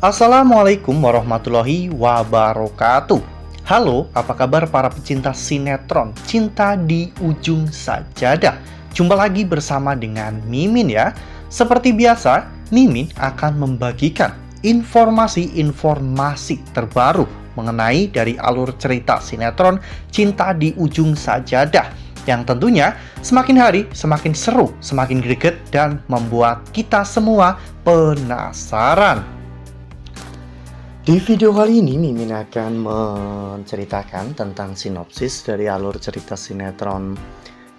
Assalamualaikum warahmatullahi wabarakatuh. Halo, apa kabar para pecinta sinetron Cinta di Ujung Sajadah? Jumpa lagi bersama dengan Mimin ya. Seperti biasa, Mimin akan membagikan informasi-informasi terbaru mengenai dari alur cerita sinetron Cinta di Ujung Sajadah, yang tentunya semakin hari semakin seru, semakin greget, dan membuat kita semua penasaran. Di video kali ini, Mimin akan menceritakan tentang sinopsis dari alur cerita sinetron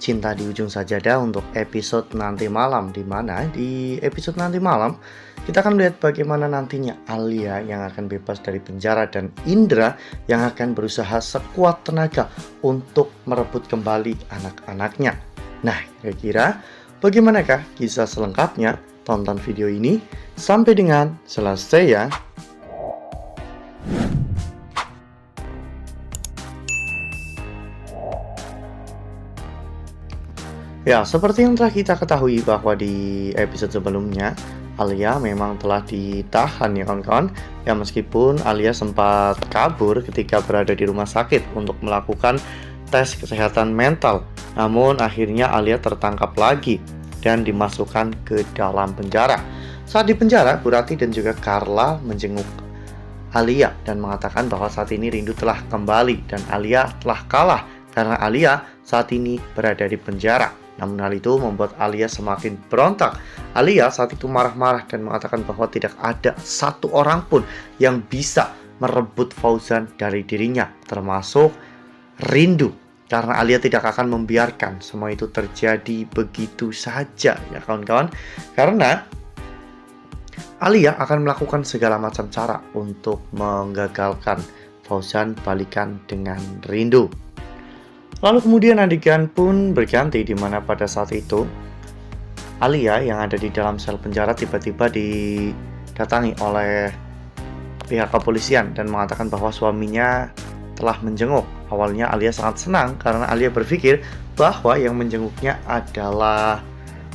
Cinta di Ujung Sajadah untuk episode nanti malam, di mana di episode nanti malam kita akan melihat bagaimana nantinya Alia yang akan bebas dari penjara dan Indra yang akan berusaha sekuat tenaga untuk merebut kembali anak-anaknya. Nah, kira-kira bagaimanakah kisah selengkapnya? Tonton video ini sampai dengan selesai ya. Ya, seperti yang telah kita ketahui bahwa di episode sebelumnya Alia memang telah ditahan ya kawan-kawan. Ya, meskipun Alia sempat kabur ketika berada di rumah sakit untuk melakukan tes kesehatan mental, namun akhirnya Alia tertangkap lagi dan dimasukkan ke dalam penjara. Saat di penjara, Bu Rati dan juga Carla menjenguk Alia dan mengatakan bahwa saat ini Rindu telah kembali dan Alia telah kalah karena Alia saat ini berada di penjara. Namun hal itu membuat Alia semakin berontak. Alia saat itu marah-marah dan mengatakan bahwa tidak ada satu orang pun yang bisa merebut Fauzan dari dirinya, termasuk Rindu. Karena Alia tidak akan membiarkan semua itu terjadi begitu saja ya kawan-kawan. Karena Alia akan melakukan segala macam cara untuk menggagalkan Fauzan balikan dengan Rindu. Lalu kemudian adegan pun berganti, di mana pada saat itu Alia yang ada di dalam sel penjara tiba-tiba didatangi oleh pihak kepolisian dan mengatakan bahwa suaminya telah menjenguk. Awalnya Alia sangat senang karena Alia berpikir bahwa yang menjenguknya adalah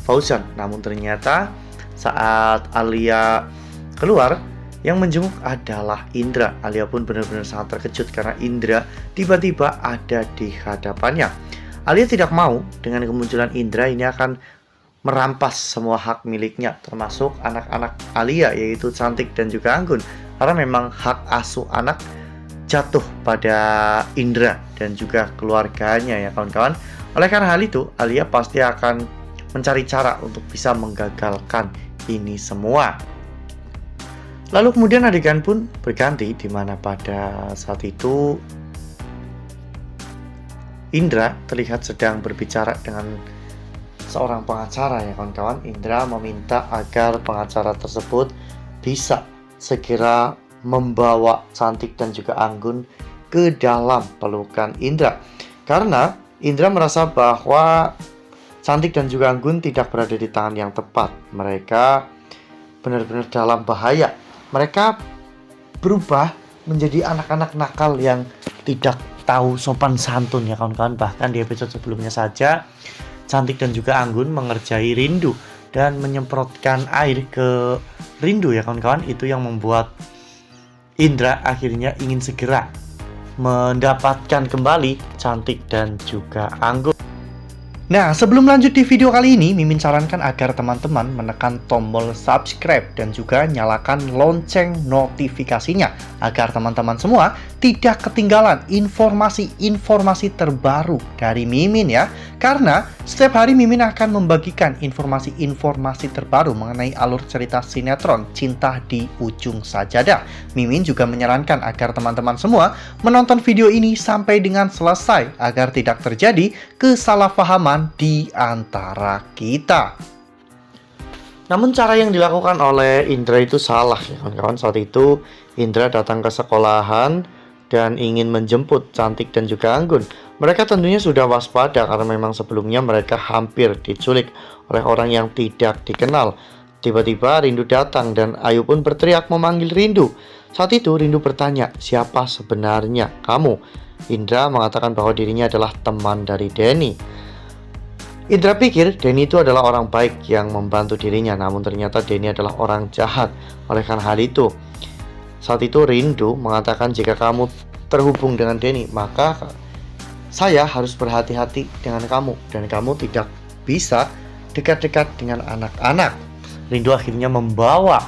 Fauzan. Namun ternyata saat Alia keluar, yang menjenguk adalah Indra. Alia pun benar-benar sangat terkejut karena Indra tiba-tiba ada di hadapannya. Alia tidak mau dengan kemunculan Indra ini akan merampas semua hak miliknya, termasuk anak-anak Alia, yaitu Cantik dan juga Anggun. Karena memang hak asuh anak jatuh pada Indra dan juga keluarganya ya kawan-kawan. Oleh karena hal itu, Alia pasti akan mencari cara untuk bisa menggagalkan ini semua. Lalu kemudian adegan pun berganti, di mana pada saat itu Indra terlihat sedang berbicara dengan seorang pengacara ya kawan-kawan. Indra meminta agar pengacara tersebut bisa segera membawa Cantik dan juga Anggun ke dalam pelukan Indra. Karena Indra merasa bahwa Cantik dan juga Anggun tidak berada di tangan yang tepat. Mereka benar-benar dalam bahaya. Mereka berubah menjadi anak-anak nakal yang tidak tahu sopan santun ya kawan-kawan. Bahkan di episode sebelumnya saja Cantik dan juga Anggun mengerjai Rindu dan menyemprotkan air ke Rindu ya kawan-kawan. Itu yang membuat Indra akhirnya ingin segera mendapatkan kembali Cantik dan juga Anggun. Nah, sebelum lanjut di video kali ini, Mimin sarankan agar teman-teman menekan tombol subscribe dan juga nyalakan lonceng notifikasinya agar teman-teman semua tidak ketinggalan informasi-informasi terbaru dari Mimin ya. Karena setiap hari Mimin akan membagikan informasi-informasi terbaru mengenai alur cerita sinetron Cinta di Ujung Sajadah. Mimin juga menyarankan agar teman-teman semua menonton video ini sampai dengan selesai agar tidak terjadi kesalahpahaman di antara kita. Namun cara yang dilakukan oleh Indra itu salah ya kawan-kawan. Saat itu Indra datang ke sekolahan dan ingin menjemput Cantik dan juga Anggun. Mereka tentunya sudah waspada karena memang sebelumnya mereka hampir diculik oleh orang yang tidak dikenal. Tiba-tiba Rindu datang dan Ayu pun berteriak memanggil Rindu. Saat itu Rindu bertanya, "Siapa sebenarnya kamu?" Indra mengatakan bahwa dirinya adalah teman dari Denny. Indra pikir Denny itu adalah orang baik yang membantu dirinya, namun ternyata Denny adalah orang jahat. Oleh karena hal itu, Saat itu Rindu mengatakan jika kamu terhubung dengan Denny, maka saya harus berhati-hati dengan kamu dan kamu tidak bisa dekat-dekat dengan anak-anak. Rindu akhirnya membawa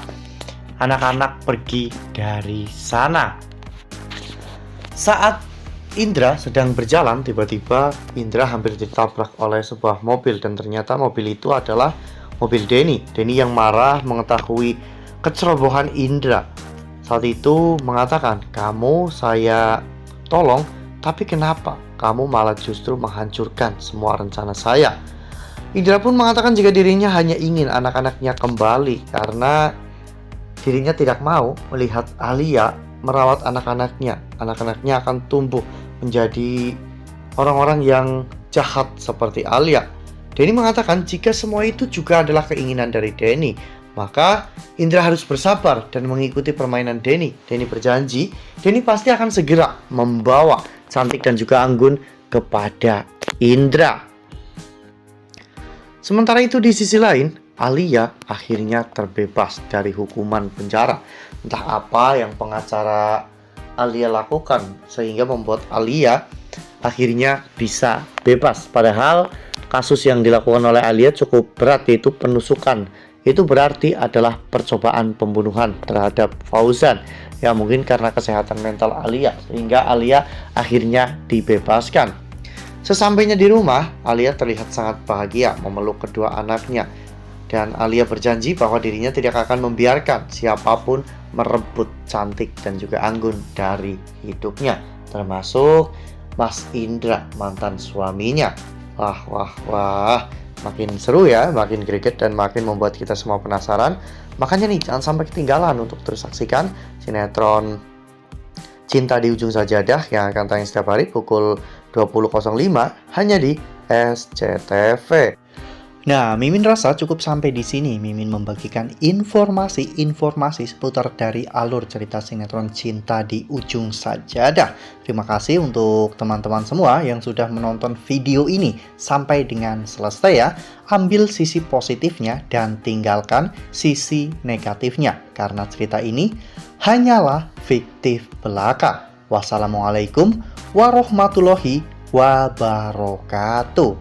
anak-anak pergi dari sana. Saat Indra sedang berjalan, tiba-tiba Indra hampir ditabrak oleh sebuah mobil dan ternyata mobil itu adalah mobil Denny. Denny yang marah mengetahui kecerobohan Indra. Saat itu mengatakan, "Kamu saya tolong, tapi kenapa kamu malah justru menghancurkan semua rencana saya?" Indra pun mengatakan jika dirinya hanya ingin anak-anaknya kembali karena dirinya tidak mau melihat Alia merawat anak-anaknya. Anak-anaknya akan tumbuh menjadi orang-orang yang jahat seperti Alia. Denny mengatakan jika semua itu juga adalah keinginan dari Denny, maka Indra harus bersabar dan mengikuti permainan Denny. Denny berjanji, Denny pasti akan segera membawa Cantik dan juga Anggun kepada Indra. Sementara itu di sisi lain, Alia akhirnya terbebas dari hukuman penjara. Entah apa yang pengacara Alia lakukan sehingga membuat Alia akhirnya bisa bebas. Padahal kasus yang dilakukan oleh Alia cukup berat, yaitu penusukan. Itu berarti adalah percobaan pembunuhan terhadap Fauzan. Ya mungkin karena kesehatan mental Alia sehingga Alia akhirnya dibebaskan. Sesampainya di rumah, Alia terlihat sangat bahagia memeluk kedua anaknya. Dan Alia berjanji bahwa dirinya tidak akan membiarkan siapapun merebut Cantik dan juga Anggun dari hidupnya, termasuk Mas Indra, mantan suaminya. Wah, makin seru ya, makin greget dan makin membuat kita semua penasaran. Makanya nih, jangan sampai ketinggalan untuk terus saksikan sinetron Cinta di Ujung Sajadah yang akan tayang setiap hari pukul 20.05 hanya di SCTV. Nah, Mimin rasa cukup sampai di sini. Mimin membagikan informasi seputar dari alur cerita sinetron Cinta di Ujung Sajadah. Terima kasih untuk teman-teman semua yang sudah menonton video ini sampai dengan selesai ya. Ambil sisi positifnya dan tinggalkan sisi negatifnya, karena cerita ini hanyalah fiktif belaka. Wassalamualaikum warahmatullahi wabarakatuh.